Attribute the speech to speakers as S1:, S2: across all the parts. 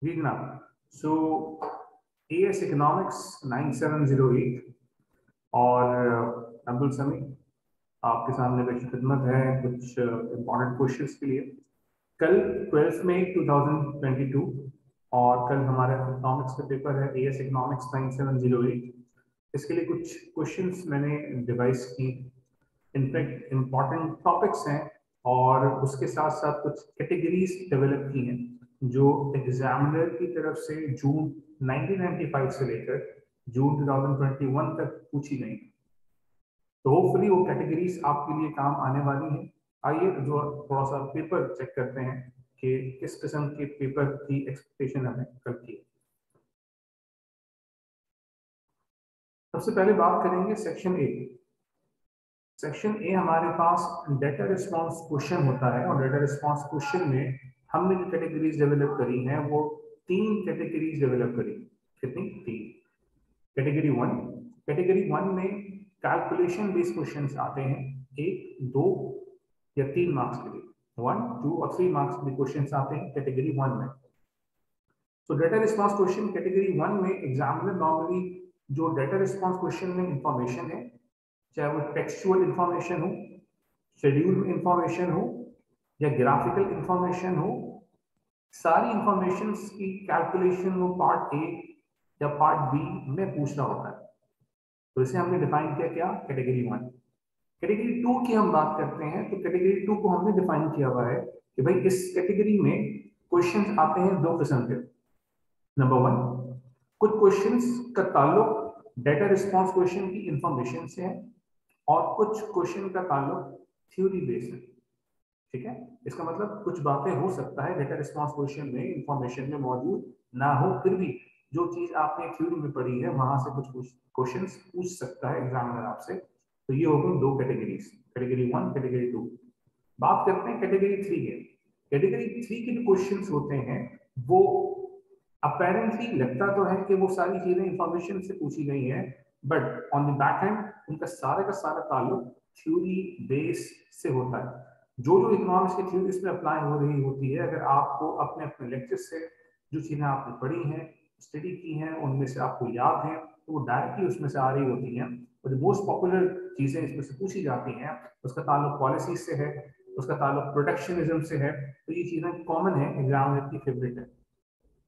S1: जी जनाब, सो AS economics 9708 और अब्दुल समी आपके सामने पेश खिदमत है कुछ इम्पोर्टेंट क्वेश्चंस के लिए। कल 12 मई 2022 और कल हमारा इकोनॉमिक्स का पेपर है AS इकोनॉमिक्स 9708। इसके लिए कुछ क्वेश्चंस मैंने डिवाइस की, इनफैक्ट इम्पोर्टेंट टॉपिक्स हैं और उसके साथ साथ कुछ कैटेगरीज डेवलप की हैं जो एग्जामिनर की तरफ से जून 1995 से लेकर जून 2021 तक पूछी गई। तो होपफुली वो कैटेगरीज आपके लिए काम आने वाली हैं। आइए जो थोड़ा सा पेपर चेक करते हैं कि किस किस्म के पेपर की एक्सपेक्टेशन हमें कल की। सबसे पहले बात करेंगे सेक्शन ए। सेक्शन ए हमारे पास डेटा रिस्पॉन्स क्वेश्चन होता है और डेटा रिस्पॉन्स क्वेश्चन में हमने जो कैटेगरीज डेवलप करी हैं वो 3 कैटेगरीज डेवलप करी। कितनी? 3। कैटेगरी वन में कैलकुलेशन बेस्ड क्वेश्चंस आते हैं 1, 2 या 3 मार्क्स के लिए। 1, 2 और 3 मार्क्स के क्वेश्चंस आते हैं कैटेगरी वन में। तो data response question category one में एग्जामिनर नॉर्मली जो डेटा रिस्पॉन्स क्वेश्चन में इंफॉर्मेशन है, चाहे वो टेक्सचुअल इंफॉर्मेशन हो, शेड्यूल इंफॉर्मेशन हो या ग्राफिकल इंफॉर्मेशन हो, सारी इंफॉर्मेशन की कैलकुलेशन वो पार्ट ए या पार्ट बी में पूछना होता है। तो इसे हमने डिफाइन किया क्या? Category one. कैटेगरी टू की हम बात करते हैं तो कैटेगरी टू को हमने डिफाइन किया हुआ है कि भाई इस कैटेगरी में क्वेश्चंस आते हैं 2 किस्म के। नंबर 1, कुछ क्वेश्चंस का ताल्लुक डेटा रिस्पॉन्स क्वेश्चन की इंफॉर्मेशन से है और कुछ क्वेश्चन का ताल्लुक थ्योरी बेस्ड है। ठीक है, इसका मतलब कुछ बातें हो सकता है डेटा रिस्पॉन्स क्वेश्चन में इंफॉर्मेशन में मौजूद ना हो, फिर भी जो चीज आपने थ्योरी में पढ़ी है वहां से कुछ क्वेश्चंस पूछ सकता है एग्जामिनर आपसे। तो ये हो गई 2 कैटेगरीज, कैटेगरी 1, कैटेगरी 2। बात करते हैं कैटेगरी 3 के। कैटेगरी 3 के जो क्वेश्चंस होते हैं वो अपेरेंटली लगता तो है कि वो सारी चीजें इंफॉर्मेशन से पूछी गई हैं, but on the back and उनका सारे का सारा ताल्लुक थ्योरी बेस से होता है। जो जो इकोनॉमिक्स की थ्योरी इसमें अप्लाई हो रही होती है, अगर आपको अपने अपने लेक्चर से जो चीजें आपने पढ़ी हैं, स्टडी की हैं, उनमें से आपको याद है तो वो डायरेक्टली उसमें से आ रही होती हैं। और जो मोस्ट पॉपुलर चीजें इसमें से पूछी जाती हैं उसका ताल्लुक पॉलिसी से है, उसका ताल्लुक प्रोटेक्शनिज्म से है। तो ये चीजें कॉमन है, एग्जामिनर की फेवरेट है।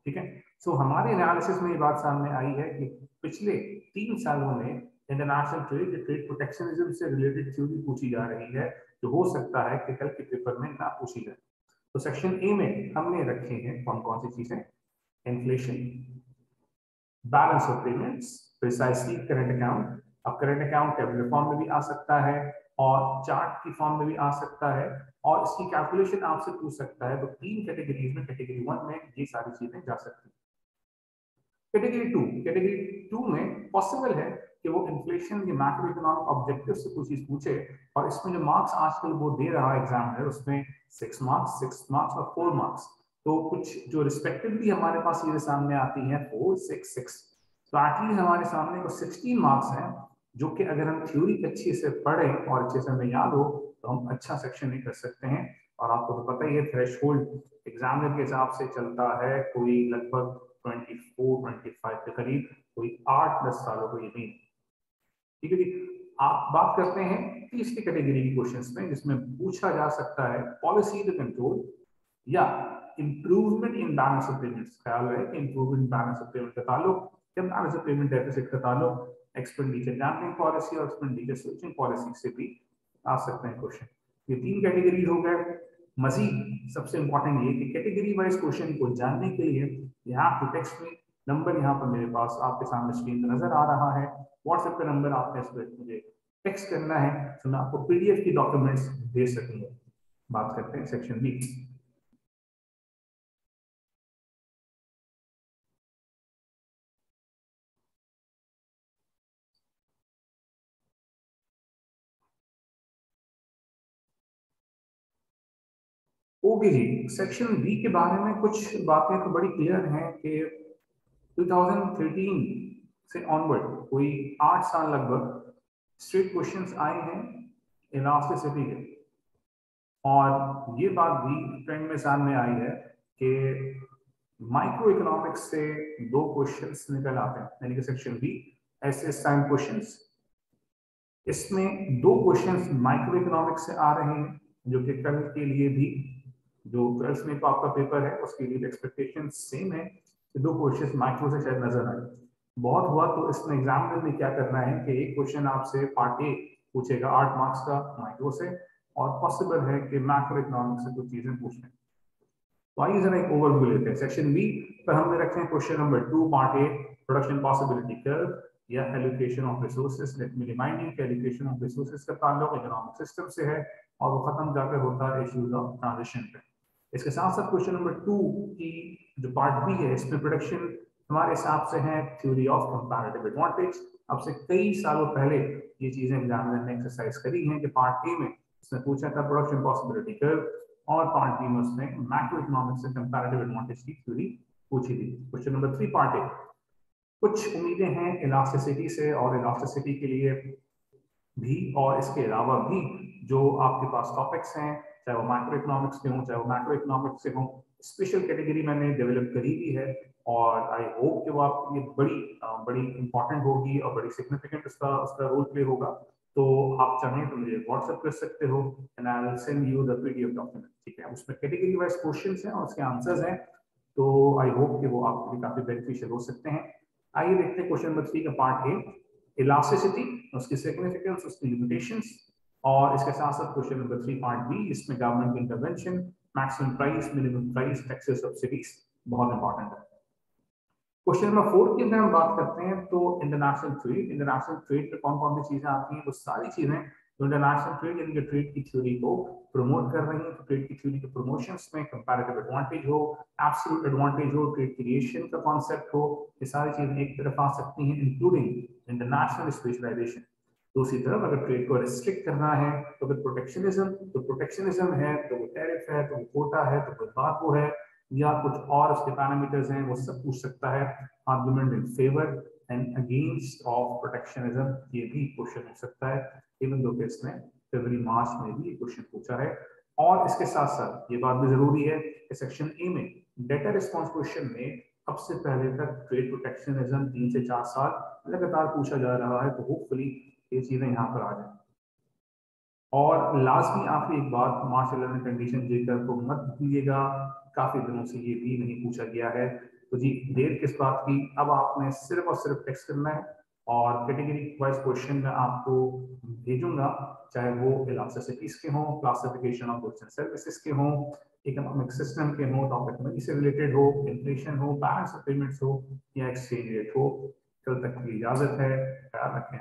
S1: ठीक है, सो हमारे एनालिसिस में ये बात सामने आई है कि पिछले 3 सालों में इंटरनेशनल ट्रेड प्रोटेक्शनिज्म से रिलेटेड थ्योरी पूछी जा रही है जो हो सकता है कि कल के पेपर में ना पूछी जाए। तो सेक्शन ए में हमने रखे हैं कौन कौन सी चीजें? Inflation, balance of payments, precisely current account. अब करंट अकाउंट टेबुलर फॉर्म में भी आ सकता है और चार्ट की फॉर्म में भी आ सकता है और इसकी कैलकुलेशन आपसे पूछ सकता है। तो 3 कैटेगरीज में, कैटेगरी 1 में ये सारी चीजें जा सकती हैं। कैटेगरी 2 में पॉसिबल है कि वो इन्फ्लेशन के मैक्रो इकोनॉमिक ऑब्जेक्टिव से कुछ चीज पूछे और इसमें जो मार्क्स आजकल वो दे रहा है एग्जामिनर उसमें 6 मार्क्स, 6 मार्क्स और 4 मार्क्स। तो कुछ जो रिस्पेक्टिवली हमारे पास चीजें सामने आती हैं 4, 6, 6। तो एटलीस्ट हमारे सामने को 16 मार्क्स हैं जो कि अगर हम थ्योरी अच्छे से पढ़ें और अच्छे से हमें याद हो तो हम अच्छा सेक्शन नहीं कर सकते हैं। और आपको तो पता ही है थ्रेशोल्ड एग्जामिनर के हिसाब से चलता है, कोई लगभग 24-25 के करीब, कोई 8-10 सालों को यही। ठीक है जी, आप बात करते हैं तीसरी कैटेगरी की क्वेश्चंस में जिसमें पूछा जा सकता है पॉलिसी द कंट्रोल या improvement in balance of payments. ख्याल रहे कि इंप्रूवमेंट बैलेंस ऑफ पेमेंट का ताल्लुक या बैलेंस ऑफ पेमेंट डेफिसिट का ताल्लुक एक्सपेंडिचर डैम्पिंग पॉलिसी और एक्सपेंडिचर स्विचिंग पॉलिसी से भी आ सकते हैं क्वेश्चन। ये 3 कैटेगरी हो गए। मजीद सबसे इंपॉर्टेंट ये कि कैटेगरी वाइज क्वेश्चन को जानने के लिए यहाँ पे टेक्स्ट में नंबर यहाँ पर मेरे पास आपके सामने स्क्रीन पर नजर आ रहा है। व्हाट्सएप का नंबर आपने इस पर मुझे टेक्स्ट करना है तो मैं आपको पीडीएफ की डॉक्यूमेंट्स भेज सकूंगा। बात करते हैं सेक्शन बी। ओके जी, सेक्शन बी के बारे में कुछ बातें तो बड़ी क्लियर हैं कि 2013 से ऑनवर्ड कोई 8 साल लगभग स्ट्रेट क्वेश्चंस आए हैं इलास्टिसिटी के। और ये बात भी ट्रेंड में सामने आई है कि माइक्रो इकोनॉमिक्स से 2 क्वेश्चंस निकल आते हैं, यानी कि section B SS time questions. इसमें 2 क्वेश्चंस माइक्रो इकोनॉमिक्स से आ रहे हैं, जो कि कल के लिए भी जो 12th में तो आपका पेपर है उसके लिए एक्सपेक्टेशन सेम है कि 2 क्वेश्चंस माइक्रो से शायद नजर आए। बहुत हुआ तो इसमें एग्जाम में क्या करना है कि एक क्वेश्चन आपसे पार्ट ए पूछेगा 8 मार्क्स का माइक्रो से, और पॉसिबल है कि मैक्रो इकोनॉमिक्स से कुछ चीजें पूछ लें। तो आइए जरा एक ओवरव्यू लेते हैं। सेक्शन बी पर हमने रखे हैं question number 2 part A, production possibility curve या allocation of resources. Let me remind you कि एलोकेशन ऑफ रिसोर्सेज का ताल्लुक इकोनॉमिक सिस्टम से है और वो खत्म जाकर होता है इश्यूज ऑफ ट्रांजिशन पे। इसके साथ साथ क्वेश्चन नंबर 2 की जो पार्ट बी है, इसमें प्रोडक्शन हमारे हिसाब से है थ्योरी ऑफ कंपैरेटिव एडवांटेज। अब से कई सालों पहले ये चीजें एग्जामिनर ने एक्सरसाइज करी हैं कि पार्ट ए में उसने पूछा था प्रोडक्शन पॉसिबिलिटी कर्व, और पार्ट बी में उसने मैक्रो इकोनॉमिक्स से कंपैरेटिव एडवांटेज की थ्योरी पूछी थी। क्वेश्चन नंबर 3 पार्ट ए, कुछ उम्मीदें हैं इलास्टिसिटी से, और इलास्टिसिटी के लिए भी और इसके अलावा भी जो आपके पास टॉपिक्स हैं, चाहे वो माइक्रो इकोनॉमिक्स के हों चाहे वो मैक्रो इकोनॉमिक्स से हों, स्पेशल कैटेगरी मैंने डेवलप करी भी है और आई होप कि वो आपके लिए बड़ी इंपॉर्टेंट होगी और बड़ी सिग्निफिकेंट उसका रोल प्ले होगा। तो आप चाहें तो मुझे व्हाट्सएप कर सकते हो and I will send you the PDF document. ठीक है, उसमें कैटेगरी वाइज क्वेश्चंस हैं और उसके आंसर्स हैं, तो आई होप कि वो आपके लिए काफी बेनिफिशियल हो सकते हैं। आइए देखते हैं क्वेश्चन नंबर 3 का पार्ट ए, इलास्टिसिटी, उसकी सिग्निफिकेंस, उसकी लिमिटेशंस, और इसके साथ साथ क्वेश्चन नंबर 3 पार्ट बी, इसमें government intervention, maximum price, minimum price, taxes, subsidies बहुत इंपॉर्टेंट है। क्वेश्चन नंबर 4 की अगर हम बात करते हैं तो इंटरनेशनल ट्रेड पे कौन कौन सी चीजें आती हैं, वो सारी चीजें जो इंटरनेशनल ट्रेड यानी कि ट्रेड की थ्योरी को प्रमोट कर रही है। तो ट्रेड की थ्योरी के प्रमोशंस में कंपैरेटिव एडवांटेज हो, एब्सोल्यूट एडवांटेज हो, ट्रेड क्रिएशन का कॉन्सेप्ट हो, ये सारी चीजें एक तरफ आ सकती हैं, इंक्लूडिंग इंटरनेशनल स्पेशलाइजेशन। दूसरी तरफ अगर ट्रेड को रिस्ट्रिक्ट करना है तो फिर प्रोटेक्शनिज्म है, तो वो टैरिफ है, तो वो कोटा है, तो वो बाको है, या कुछ और उसके पैरामीटर्स हैं, वो सब पूछ सकता है। Argument in favour and against of protectionism, ये भी क्वेश्चन हो सकता है, इवन दो इसने फरवरी मार्च में भी ये क्वेश्चन पूछा है। और इसके साथ साथ ये बात भी जरूरी है कि सेक्शन ए में डेटा रिस्पॉन्स क्वेश्चन में अब से पहले तक ट्रेड प्रोटेक्शनिज्म 3 से 4 साल लगातार पूछा जा रहा है, तो होपफुली ये चीजें यहाँ पर आ जाए। और लास्ट में आखिरी एक बात, मार्शल लर्निंग कंडीशन जेकर को मत भूलिएगा, काफी दिनों से ये भी नहीं पूछा गया है। तो जी देर किस बात की, अब आपने सिर्फ और सिर्फ टेक्स्ट करना है और कैटेगरी वाइज क्वेश्चन मैं आपको भेजूंगा, चाहे वो इलास्टिसिटीज के हों, classification of goods and services के हों, इकोनॉमिक सिस्टम के हों, टॉपिक मनी से रिलेटेड हो, इन्फ्लेशन हो, बैलेंस ऑफ पेमेंट्स हो या एक्सचेंज रेट हो। कल तक की इजाजत है, ख्याल रखें।